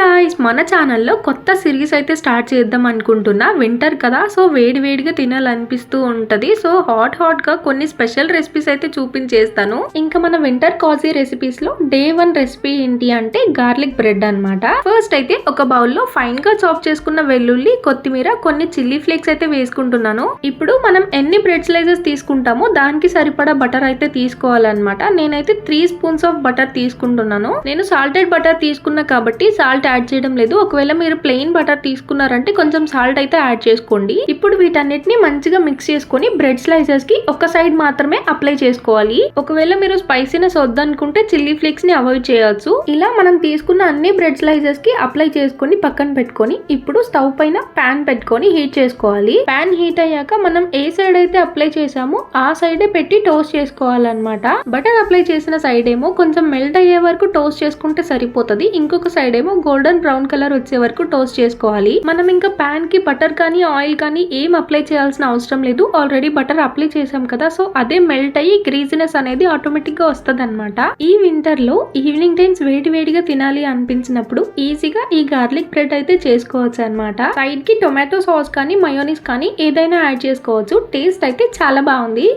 Guys, మన ఛానల్లో కొత్త సిరీస్ అయితే స్టార్ట్ చేద్దాం అనుకుంటున్నా. వింటర్ కదా, సో వేడిగా తినాలనిపిస్తూ ఉంటది. సో హాట్ గా కొన్ని స్పెషల్ రెసిపీస్ అయితే చూపించేస్తాను. ఇంకా మన వింటర్ కాజీ రెసిపీస్ లో డే 1 రెసిపీ ఏంటి అంటే గార్లిక్ బ్రెడ్ అన్నమాట. ఫస్ట్ అయితే ఒక బౌల్ లో ఫైన్ గా చాప్ చేసుకున్న వెల్లుల్లి, కొత్తిమీర, కొన్ని చిల్లీ ఫ్లేక్స్ అయితే వేసుకుంటున్నాను. ఇప్పుడు మనం ఎన్ని బ్రెడ్ స్లైసెస్ తీసుకుంటామో దానికి సరిపడా బటర్ అయితే తీసుకోవాలన్నమాట. నేనైతే 3 స్పూన్స్ ఆఫ్ బటర్ తీసుకుంటున్నాను. నేను సాల్టెడ్ బటర్ తీసుకున్నా కాబట్టి సాల్ట్ యాడ్ చేయడం లేదు. ఒకవేళ మీరు ప్లెయిన్ బటర్ తీసుకున్నారంటే కొంచెం సాల్ట్ అయితే యాడ్ చేసుకోండి. ఇప్పుడు వీటన్నిటిని మంచిగా మిక్స్ చేసుకొని బ్రెడ్ స్లైసెస్ కి ఒక సైడ్ మాత్రమే అప్లై చేసుకోవాలి. ఒకవేళ మీరు స్పైసీనెస్ వద్దనుకుంటే చిల్లీ ఫ్లేక్స్ ని అవాయిడ్ చేయొచ్చు. ఇలా మనం తీసుకున్న అన్ని బ్రెడ్ స్లైసెస్ కి అప్లై చేసుకొని పక్కన పెట్టుకొని ఇప్పుడు స్టవ్ పైన ప్యాన్ పెట్టుకొని హీట్ చేసుకోవాలి. ప్యాన్ హీట్ అయ్యాక మనం ఏ సైడ్ అయితే అప్లై చేసామో ఆ సైడే పెట్టి టోస్ట్ చేసుకోవాలన్నమాట. బటర్ అప్లై చేసిన సైడ్ ఏమో కొంచెం మెల్ట్ అయ్యే వరకు టోస్ట్ చేసుకుంటే సరిపోతుంది. ఇంకొక సైడ్ ఏమో గోల్డెన్ బ్రౌన్ కలర్ వచ్చే వరకు టోస్ట్ చేసుకోవాలి. మనం ఇంకా ప్యాన్ కి బటర్ కానీ ఆయిల్ కానీ ఏం అప్లై చేయాల్సిన అవసరం లేదు. ఆల్రెడీ బటర్ అప్లై చేసాం కదా, సో అదే మెల్ట్ అయ్యి గ్రీజినెస్ అనేది ఆటోమేటిక్ గా వస్తుంది అనమాట. ఈ వింటర్ లో ఈవినింగ్ టైమ్స్ వేడిగా తినాలి అనిపించినప్పుడు ఈజీగా ఈ గార్లిక్ బ్రెడ్ అయితే చేసుకోవచ్చు అనమాట. సైడ్ కి టొమాటో సాస్ కానీ మయోనీస్ కానీ ఏదైనా యాడ్ చేసుకోవచ్చు. టేస్ట్ అయితే చాలా బాగుంది.